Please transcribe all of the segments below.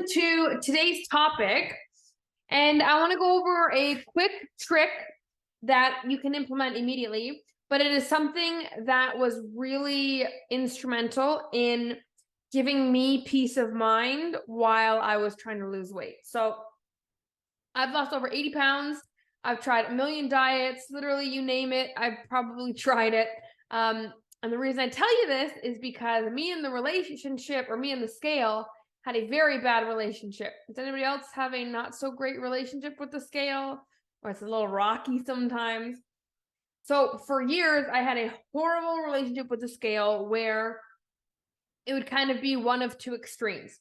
to today's topic, and I want to go over a quick trick that you can implement immediately, but it is something that was really instrumental in giving me peace of mind while I was trying to lose weight. So I've lost over 80 pounds. I've tried a million diets, literally you name it. I've probably tried it. And the reason I tell you this is because me and the relationship, or me and the scale, had a very bad relationship. Does anybody else have a not so great relationship with the scale? Or it's a little rocky sometimes. So for years, I had a horrible relationship with the scale where it would kind of be one of two extremes.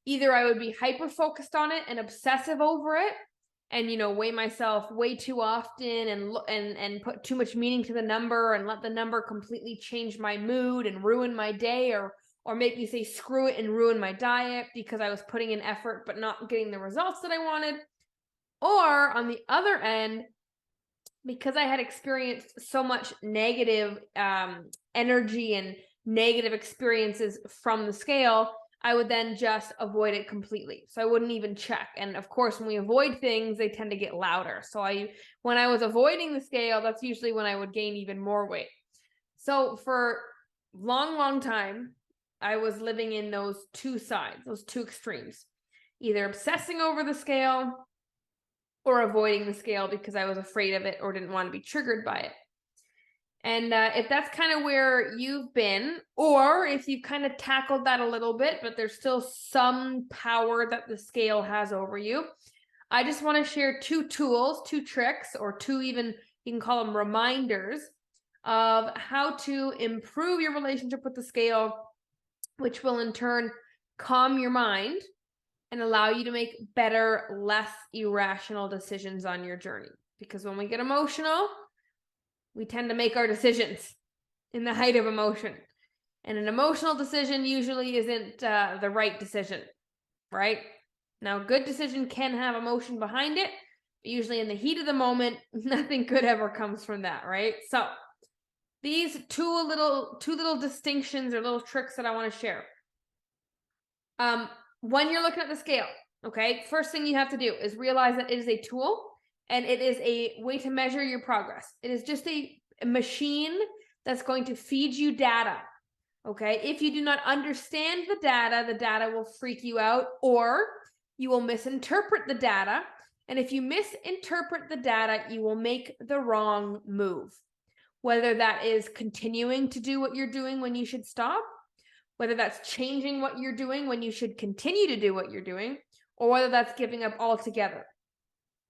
Either I would be hyper focused on it and obsessive over it, and weigh myself way too often and put too much meaning to the number and let the number completely change my mood and ruin my day, or make me say screw it and ruin my diet because I was putting in effort but not getting the results that I wanted. Or on the other end, because I had experienced so much negative energy and negative experiences from the scale, I would then just avoid it completely. So I wouldn't even check. And of course, when we avoid things, they tend to get louder. So when I was avoiding the scale, that's usually when I would gain even more weight. So for long time, I was living in those two sides, those two extremes, either obsessing over the scale or avoiding the scale because I was afraid of it or didn't want to be triggered by it. And if that's kind of where you've been, or if you've kind of tackled that a little bit, but there's still some power that the scale has over you, I just want to share two tools, two tricks, or two, even you can call them reminders, of how to improve your relationship with the scale, which will in turn calm your mind and allow you to make better, less irrational decisions on your journey. Because when we get emotional, we tend to make our decisions in the height of emotion. And an emotional decision usually isn't the right decision, right? Now, a good decision can have emotion behind it, but usually in the heat of the moment, nothing good ever comes from that, right? So these two little distinctions or little tricks that I want to share. When you're looking at the scale, okay, first thing you have to do is realize that it is a tool. And it is a way to measure your progress. It is just a machine that's going to feed you data. Okay. If you do not understand the data will freak you out, or you will misinterpret the data. And if you misinterpret the data, you will make the wrong move. Whether that is continuing to do what you're doing when you should stop, whether that's changing what you're doing when you should continue to do what you're doing, or whether that's giving up altogether.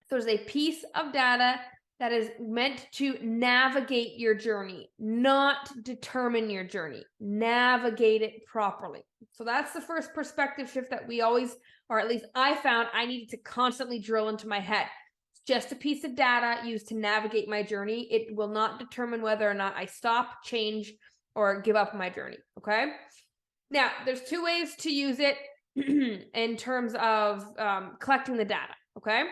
So there's a piece of data that is meant to navigate your journey, not determine your journey. Navigate it properly. So that's the first perspective shift that we always, or at least I found I needed to constantly drill into my head. It's just a piece of data used to navigate my journey. It will not determine whether or not I stop, change, or give up my journey. Okay. Now, there's two ways to use it in terms of collecting the data. Okay.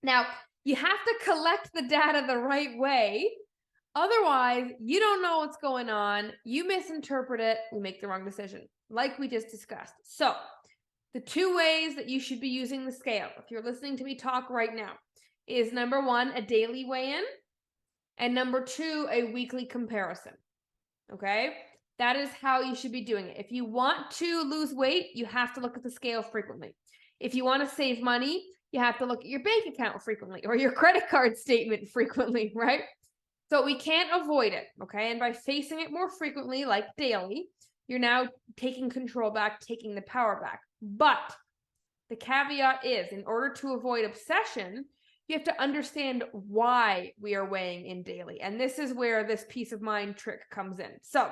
Now, you have to collect the data the right way. Otherwise, you don't know what's going on. You misinterpret it. You make the wrong decision, like we just discussed. So the two ways that you should be using the scale, if you're listening to me talk right now, is number one, a daily weigh-in, and number two, a weekly comparison. Okay? That is how you should be doing it. If you want to lose weight, you have to look at the scale frequently. If you want to save money, you have to look at your bank account frequently or your credit card statement frequently, right? So we can't avoid it, okay? And by facing it more frequently, like daily, you're now taking control back, taking the power back. But the caveat is, in order to avoid obsession, you have to understand why we are weighing in daily. And this is where this peace of mind trick comes in. So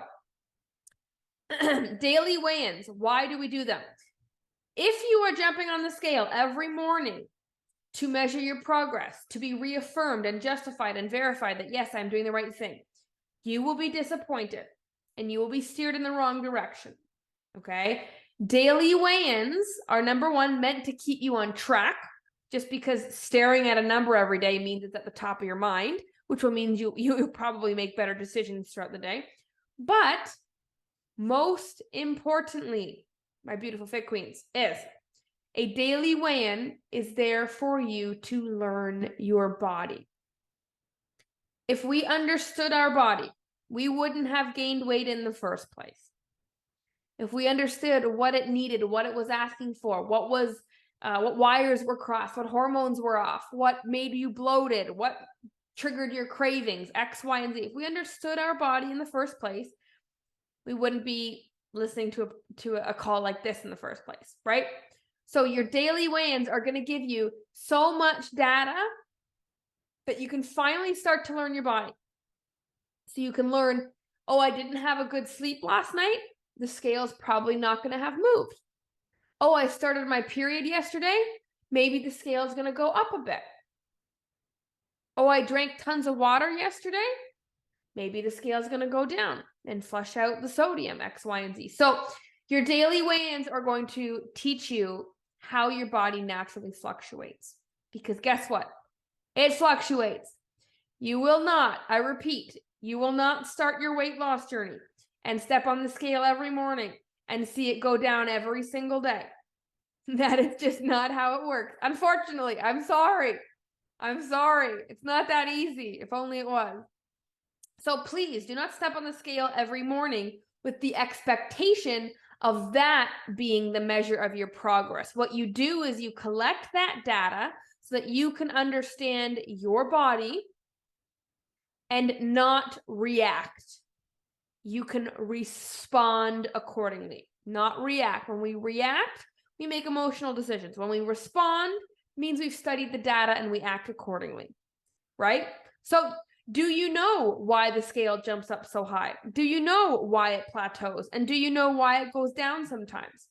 daily weigh-ins, why do we do them? If you are jumping on the scale every morning to measure your progress, to be reaffirmed and justified and verified that, yes, I'm doing the right thing, you will be disappointed and you will be steered in the wrong direction. Okay? Daily weigh-ins are, number one, meant to keep you on track, just because staring at a number every day means it's at the top of your mind, which will mean you probably make better decisions throughout the day. But most importantly, my beautiful fit queens, is A daily weigh-in is there for you to learn your body. If we understood our body, we wouldn't have gained weight in the first place. If we understood what it needed, what it was asking for, what wires were crossed, what hormones were off, what made you bloated, what triggered your cravings, X, Y, and Z. If we understood our body in the first place, we wouldn't be listening to a call like this in the first place, right? So your daily weigh-ins are going to give you so much data that you can finally start to learn your body. So you can learn, oh, I didn't have a good sleep last night. The scale's probably not going to have moved. Oh, I started my period yesterday. Maybe the scale is going to go up a bit. Oh, I drank tons of water yesterday. Maybe the scale is going to go down and flush out the sodium, X, Y, and Z. So your daily weigh-ins are going to teach you how your body naturally fluctuates. Because guess what? It fluctuates. You will not, I repeat, you will not start your weight loss journey and step on the scale every morning and see it go down every single day. That is just not how it works. Unfortunately, I'm sorry. It's not that easy. If only it was. So please do not step on the scale every morning with the expectation of that being the measure of your progress. What you do is you collect that data so that you can understand your body and not react. You can respond accordingly, not react. When we react, we make emotional decisions. When we respond, means we've studied the data and we act accordingly, right? So do you know why the scale jumps up so high? Do you know why it plateaus? And do you know why it goes down sometimes?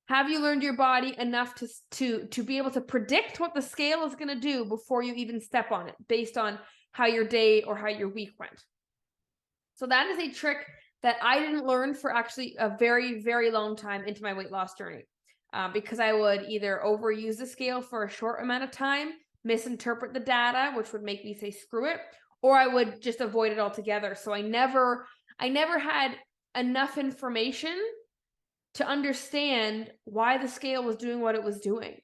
Have you learned your body enough to be able to predict what the scale is going to do before you even step on it based on how your day or how your week went? So that is a trick that I didn't learn for actually a very, very long time into my weight loss journey, because I would either overuse the scale for a short amount of time, misinterpret the data, which would make me say screw it, or I would just avoid it altogether. So I never had enough information to understand why the scale was doing what it was doing,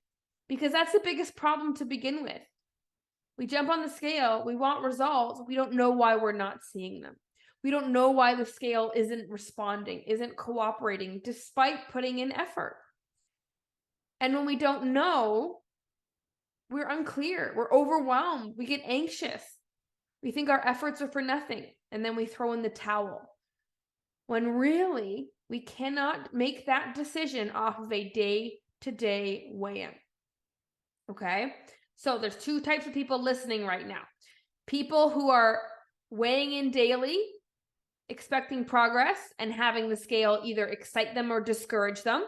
because that's the biggest problem to begin with. We jump on the scale, we want results, we don't know why we're not seeing them. We don't know why the scale isn't responding, isn't cooperating, despite putting in effort. And when we don't know, we're unclear, we're overwhelmed, we get anxious. We think our efforts are for nothing, and then we throw in the towel. When really, we cannot make that decision off of a day-to-day weigh-in. Okay? So there's two types of people listening right now. People who are weighing in daily, expecting progress, and having the scale either excite them or discourage them.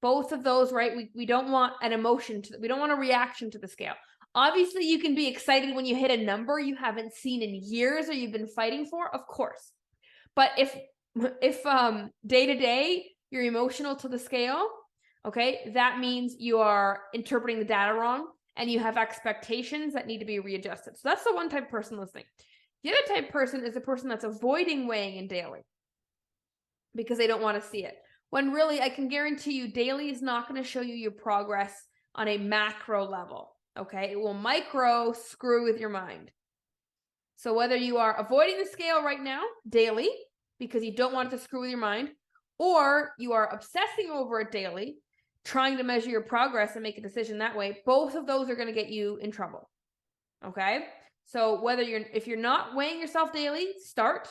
Both of those, right? We don't want an emotion we don't want a reaction to the scale. Obviously, you can be excited when you hit a number you haven't seen in years or you've been fighting for, of course. But if day to day you're emotional to the scale, okay, that means you are interpreting the data wrong and you have expectations that need to be readjusted. So that's the one type of person listening. The other type of person is a person that's avoiding weighing in daily because they don't want to see it. When really, I can guarantee you daily is not going to show you your progress on a macro level, okay? It will micro screw with your mind. So whether you are avoiding the scale right now, daily, because you don't want it to screw with your mind, or you are obsessing over it daily, trying to measure your progress and make a decision that way, both of those are going to get you in trouble, okay? So if you're not weighing yourself daily, start.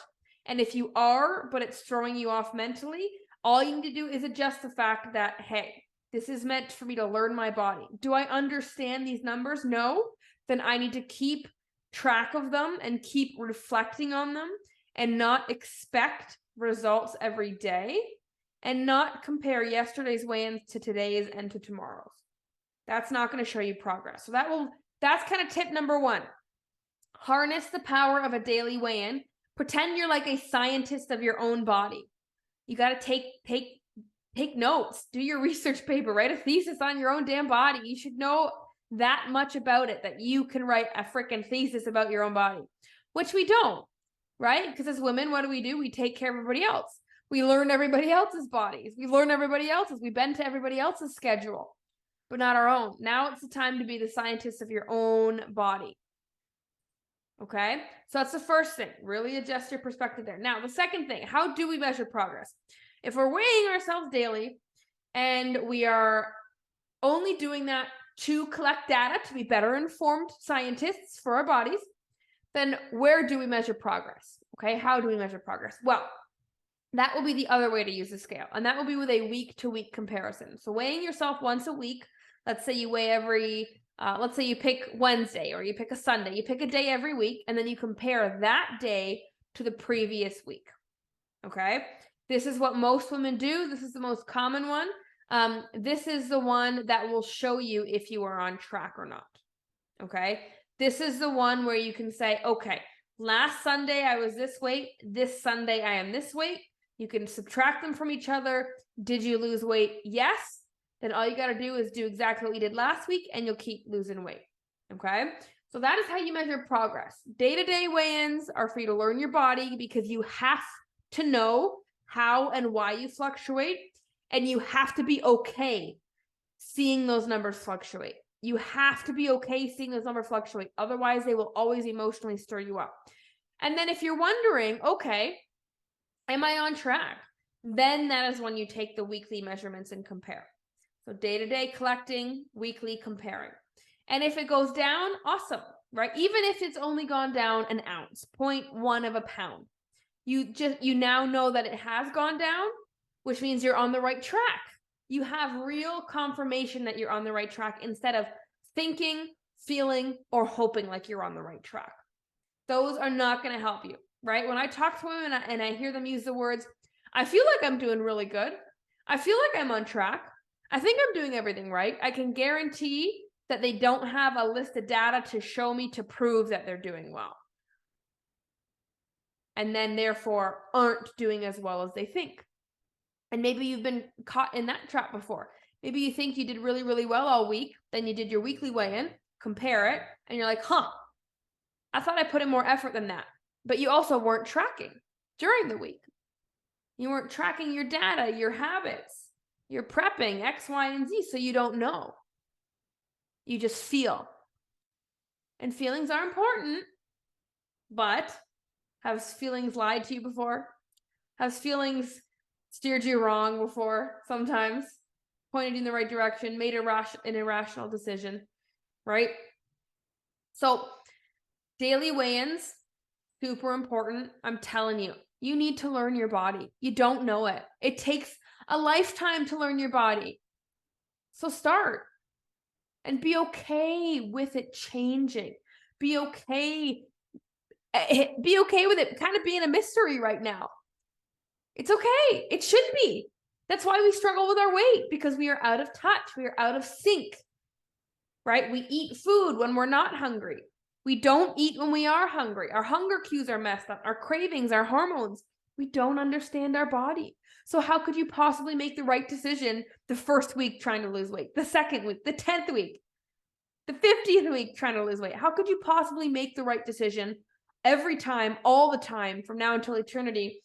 And if you are, but it's throwing you off mentally, all you need to do is adjust the fact that, hey, this is meant for me to learn my body. Do I understand these numbers? No. Then I need to keep track of them and keep reflecting on them and not expect results every day and not compare yesterday's weigh-ins to today's and to tomorrow's. That's not going to show you progress. So that's kind of tip number one. Harness the power of a daily weigh-in. Pretend you're like a scientist of your own body. You got to take notes, do your research paper, write a thesis on your own damn body. You should know that much about it, that you can write a freaking thesis about your own body, which we don't, right? Because as women, what do? We take care of everybody else. We learn everybody else's bodies. We learn everybody else's. We bend to everybody else's schedule. but not our own. Now it's the time to be the scientist of your own body. Okay, so that's the first thing. Really adjust your perspective there. Now, the second thing, how do we measure progress? If we're weighing ourselves daily and we are only doing that to collect data to be better informed scientists for our bodies, then where do we measure progress? Okay, how do we measure progress? Well, that will be the other way to use the scale, and that will be with a week-to-week comparison. So weighing yourself once a week, let's say you weigh every, let's say you pick Wednesday or you pick a Sunday, you pick a day every week, and then you compare that day to the previous week. Okay, this is what most women do. This is the most common one. This is the one that will show you if you are on track or not. Okay, this is the one where you can say, okay, last Sunday I was this weight, this Sunday I am this weight. You can subtract them from each other. Did you lose weight? Yes. Then all you got to do is do exactly what you did last week and you'll keep losing weight. Okay, so that is how you measure progress. Day-to-day weigh-ins are for you to learn your body, because you have to know how and why you fluctuate, and you have to be okay seeing those numbers fluctuate. You have to be okay seeing those numbers fluctuate. Otherwise, they will always emotionally stir you up. And then if you're wondering, okay, am I on track? Then that is when you take the weekly measurements and compare. So day-to-day collecting, weekly comparing. And if it goes down, awesome, right? Even if it's only gone down an ounce, 0.1 of a pound, you now know that it has gone down, which means you're on the right track. You have real confirmation that you're on the right track instead of thinking, feeling, or hoping like you're on the right track. Those are not going to help you, right? When I talk to women and I hear them use the words, I feel like I'm doing really good. I feel like I'm on track. I think I'm doing everything right. I can guarantee that they don't have a list of data to show me to prove that they're doing well. And then therefore aren't doing as well as they think. And maybe you've been caught in that trap before. Maybe you think you did really, really well all week. Then you did your weekly weigh-in, compare it, and you're like, I thought I put in more effort than that. But you also weren't tracking during the week. You weren't tracking your data, your habits, your prepping, X, Y, and Z, so you don't know. You just feel. And feelings are important, but have feelings lied to you before? Has feelings steered you wrong before sometimes? Pointed you in the right direction, made an irrational decision, right? So daily weigh-ins, super important. I'm telling you, you need to learn your body. You don't know it. It takes a lifetime to learn your body. So start and be okay with it changing. Be okay with it kind of being a mystery right now. It's okay. It should be. That's why we struggle with our weight, because we are out of touch. We are out of sync, right? We eat food when we're not hungry. We don't eat when we are hungry. Our hunger cues are messed up. Our cravings, our hormones. We don't understand our body. So how could you possibly make the right decision the first week trying to lose weight, the second week, the 10th week, the 50th week trying to lose weight? How could you possibly make the right decision every time, all the time, from now until eternity,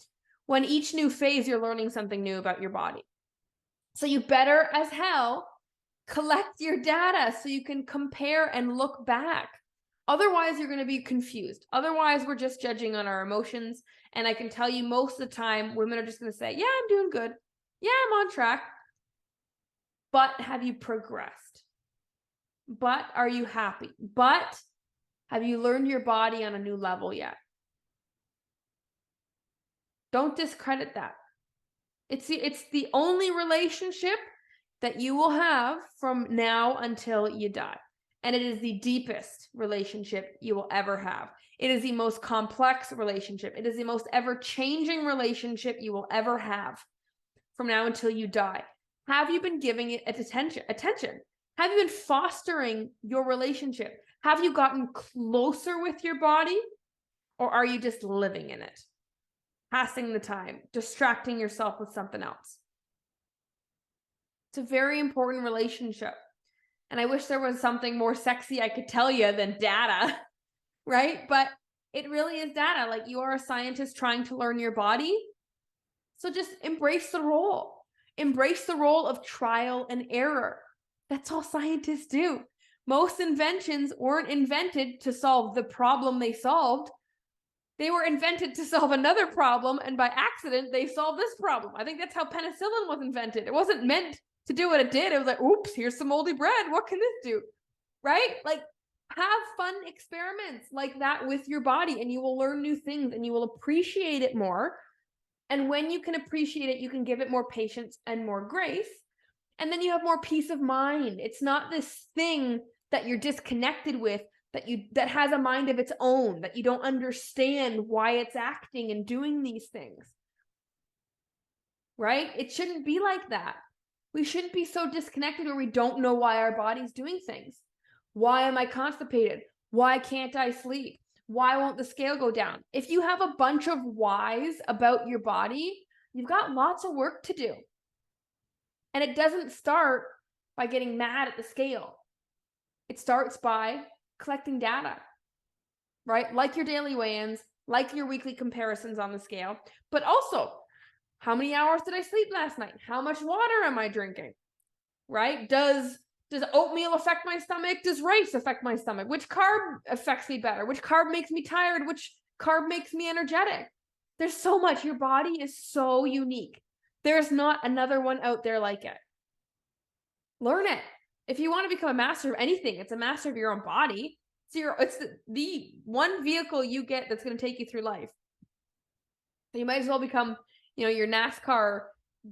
when each new phase you're learning something new about your body? So you better as hell collect your data so you can compare and look back. Otherwise, you're going to be confused. Otherwise, we're just judging on our emotions. And I can tell you most of the time, women are just going to say, yeah, I'm doing good. Yeah, I'm on track. But have you progressed? But are you happy? But have you learned your body on a new level yet? Don't discredit that. It's the only relationship that you will have from now until you die. And it is the deepest relationship you will ever have. It is the most complex relationship. It is the most ever-changing relationship you will ever have from now until you die. Have you been giving it attention? Have you been fostering your relationship? Have you gotten closer with your body? Or are you just living in it? Passing the time, distracting yourself with something else. It's a very important relationship. And I wish there was something more sexy I could tell you than data, right? But it really is data. Like, you are a scientist trying to learn your body. So just embrace the role. Embrace the role of trial and error. That's all scientists do. Most inventions weren't invented to solve the problem they solved. They were invented to solve another problem, and by accident, they solved this problem. I think that's how penicillin was invented. It wasn't meant to do what it did. It was like, oops, here's some moldy bread. What can this do? Right? Like, have fun experiments like that with your body, and you will learn new things and you will appreciate it more. And when you can appreciate it, you can give it more patience and more grace. And then you have more peace of mind. It's not this thing that you're disconnected with, that has a mind of its own, that you don't understand why it's acting and doing these things. Right? It shouldn't be like that. We shouldn't be so disconnected where we don't know why our body's doing things. Why am I constipated? Why can't I sleep? Why won't the scale go down? If you have a bunch of whys about your body, you've got lots of work to do. And it doesn't start by getting mad at the scale. It starts by collecting data, right? Like your daily weigh-ins, like your weekly comparisons on the scale, but also, how many hours did I sleep last night? How much water am I drinking? Right? Does oatmeal affect my stomach? Does rice affect my stomach? Which carb affects me better? Which carb makes me tired? Which carb makes me energetic? There's so much. Your body is so unique. There's not another one out there like it. Learn it. If you want to become a master of anything, it's a master of your own body. It's the one vehicle you get that's going to take you through life. You might as well become, your NASCAR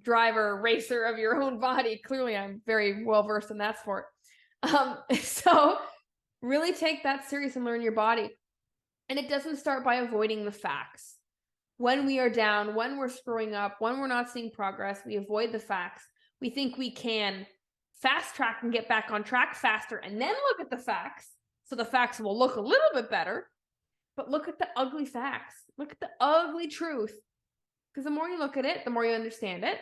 driver, racer of your own body. Clearly, I'm very well versed in that sport. So really take that serious and learn your body. And it doesn't start by avoiding the facts. When we are down, when we're screwing up, when we're not seeing progress, we avoid the facts. We think we can fast track and get back on track faster and then look at the facts. So the facts will look a little bit better, but look at the ugly facts. Look at the ugly truth. Because the more you look at it, the more you understand it.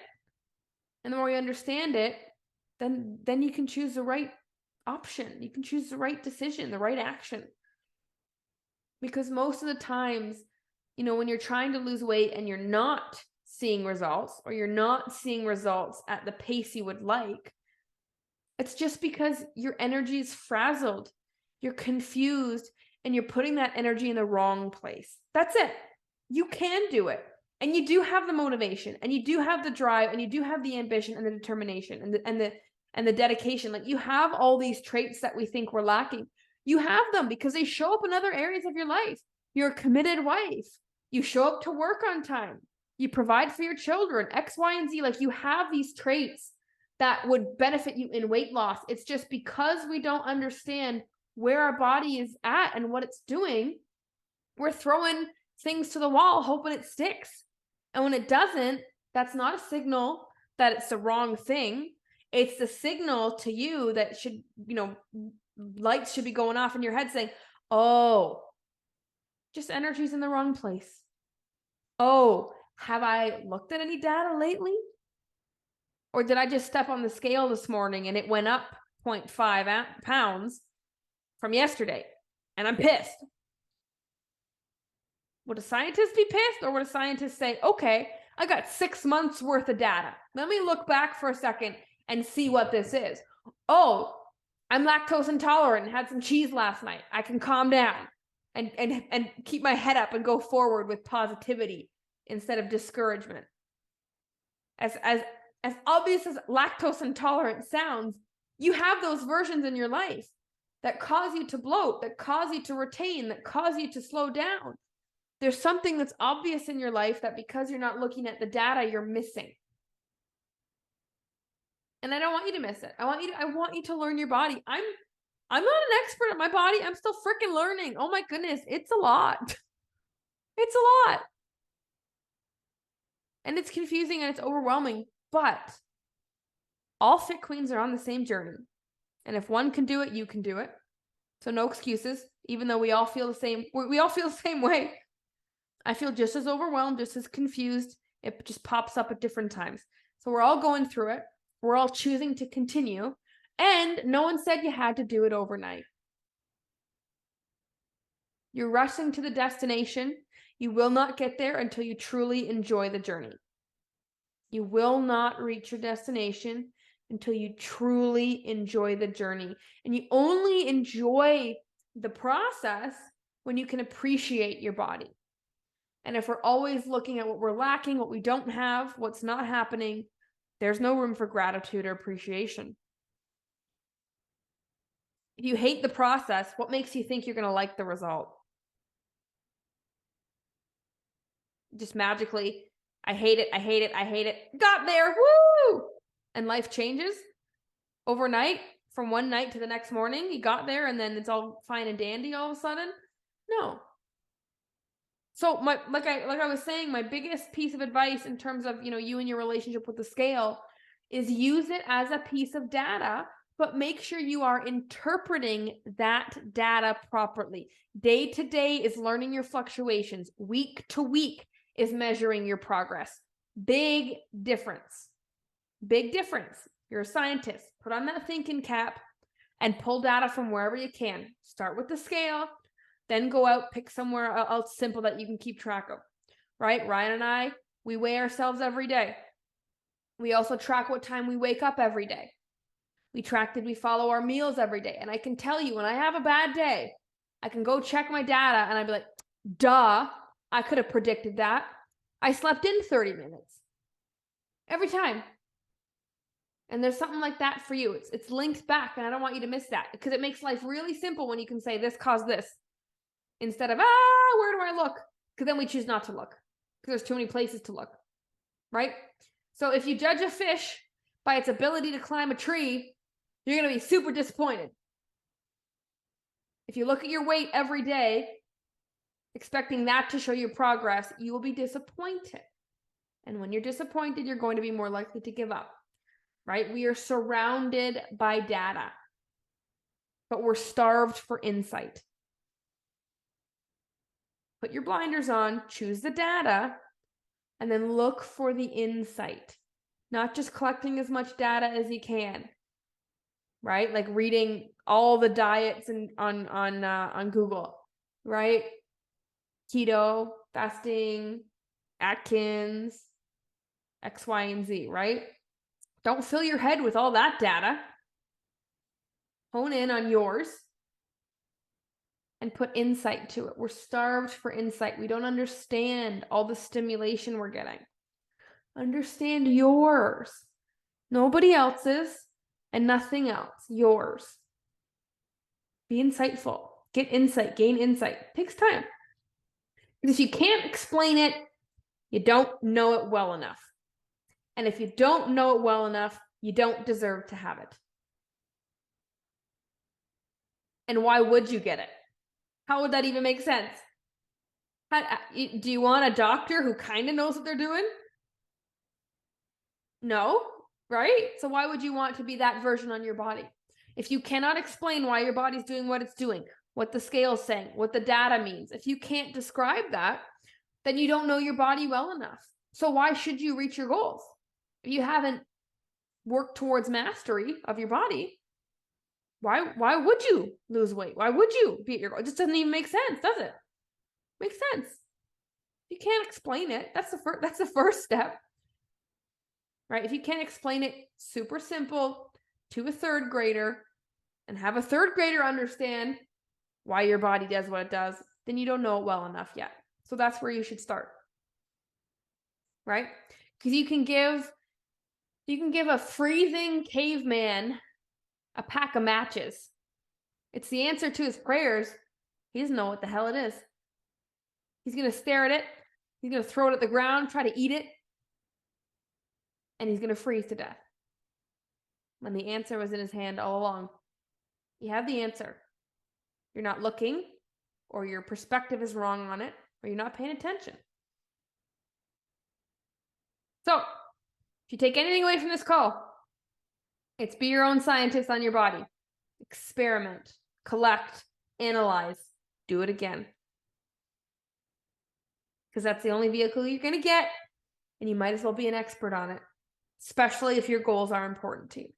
And the more you understand it, then you can choose the right option. You can choose the right decision, the right action. Because most of the times, when you're trying to lose weight and you're not seeing results, or you're not seeing results at the pace you would like, it's just because your energy is frazzled, you're confused, and you're putting that energy in the wrong place. That's it. You can do it. And you do have the motivation, and you do have the drive, and you do have the ambition and the determination and the dedication. Like, you have all these traits that we think we're lacking. You have them because they show up in other areas of your life. You're a committed wife. You show up to work on time. You provide for your children, X, Y, and Z. Like, you have these traits that would benefit you in weight loss. It's just because we don't understand where our body is at and what it's doing, we're throwing things to the wall hoping it sticks. And when it doesn't, that's not a signal that it's the wrong thing. It's the signal to you that should, lights should be going off in your head saying, oh, just energy's in the wrong place. Oh, have I looked at any data lately? Or did I just step on the scale this morning and it went up 0.5 pounds from yesterday and I'm pissed? Would a scientist be pissed, or would a scientist say, okay, I got 6 months worth of data. Let me look back for a second and see what this is. Oh, I'm lactose intolerant and had some cheese last night. I can calm down and keep my head up and go forward with positivity instead of discouragement. As obvious as lactose intolerant sounds, you have those versions in your life that cause you to bloat, that cause you to retain, that cause you to slow down. There's something that's obvious in your life that because you're not looking at the data, you're missing. And I don't want you to miss it. I want you to learn your body. I'm not an expert at my body. I'm still freaking learning. Oh my goodness, it's a lot. It's a lot. And it's confusing and it's overwhelming, but all fit queens are on the same journey. And if one can do it, you can do it. So no excuses, even though we all feel the same. We all feel the same way. I feel just as overwhelmed, just as confused. It just pops up at different times. So we're all going through it. We're all choosing to continue. And no one said you had to do it overnight. You're rushing to the destination. You will not get there until you truly enjoy the journey. You will not reach your destination until you truly enjoy the journey. And you only enjoy the process when you can appreciate your body. And if we're always looking at what we're lacking, what we don't have, what's not happening, there's no room for gratitude or appreciation. If you hate the process, what makes you think you're going to like the result? Just magically, I hate it, I hate it, I hate it. Got there, woo! And life changes overnight, from one night to the next morning. You got there and then it's all fine and dandy all of a sudden. No. So like I was saying, my biggest piece of advice in terms of, you and your relationship with the scale is use it as a piece of data, but make sure you are interpreting that data properly. Day to day is learning your fluctuations. Week to week is measuring your progress. Big difference. Big difference. You're a scientist. Put on that thinking cap and pull data from wherever you can. Start with the scale, then go out, pick somewhere else simple that you can keep track of, right? Ryan and I, we weigh ourselves every day. We also track what time we wake up every day. We track, did we follow our meals every day? And I can tell you, when I have a bad day, I can go check my data and I'd be like, duh, I could have predicted that. I slept in 30 minutes. Every time. And there's something like that for you. It's linked back, and I don't want you to miss that, because it makes life really simple when you can say this caused this, instead of, where do I look? Because then we choose not to look, because there's too many places to look, right? So if you judge a fish by its ability to climb a tree, you're going to be super disappointed. If you look at your weight every day, expecting that to show your progress, you will be disappointed. And when you're disappointed, you're going to be more likely to give up, right? We are surrounded by data, but we're starved for insight. Put your blinders on, choose the data, and then look for the insight. Not just collecting as much data as you can, right? Like reading all the diets on Google, right? Keto, fasting, Atkins, X, Y, and Z, right? Don't fill your head with all that data. Hone in on yours and put insight to it. We're starved for insight. We don't understand all the stimulation we're getting. Understand yours, nobody else's, and nothing else. Yours. Be insightful. Get insight. Gain insight. It takes time. Because if you can't explain it, you don't know it well enough. And if you don't know it well enough, you don't deserve to have it. And why would you get it? How would that even make sense? Do you want a doctor who kind of knows what they're doing? No, right? So why would you want to be that version on your body? If you cannot explain why your body's doing what it's doing, what the scale's saying, what the data means, if you can't describe that, then you don't know your body well enough. So why should you reach your goals? If you haven't worked towards mastery of your body, why would you lose weight? Why would you be at your goal? It just doesn't even make sense, does it? Makes sense. You can't explain it. That's the first step. Right? If you can't explain it super simple to a third grader and have a third grader understand why your body does what it does, then you don't know it well enough yet. So that's where you should start. Right? Because you can give a freezing caveman a pack of matches. It's the answer to his prayers. He doesn't know what the hell it is. He's going to stare at it. He's going to throw it at the ground, try to eat it. And he's going to freeze to death. When the answer was in his hand all along. You have the answer. You're not looking, or your perspective is wrong on it, or you're not paying attention. So, if you take anything away from this call, it's be your own scientist on your body. Experiment, collect, analyze, do it again. Because that's the only vehicle you're going to get, and you might as well be an expert on it, especially if your goals are important to you.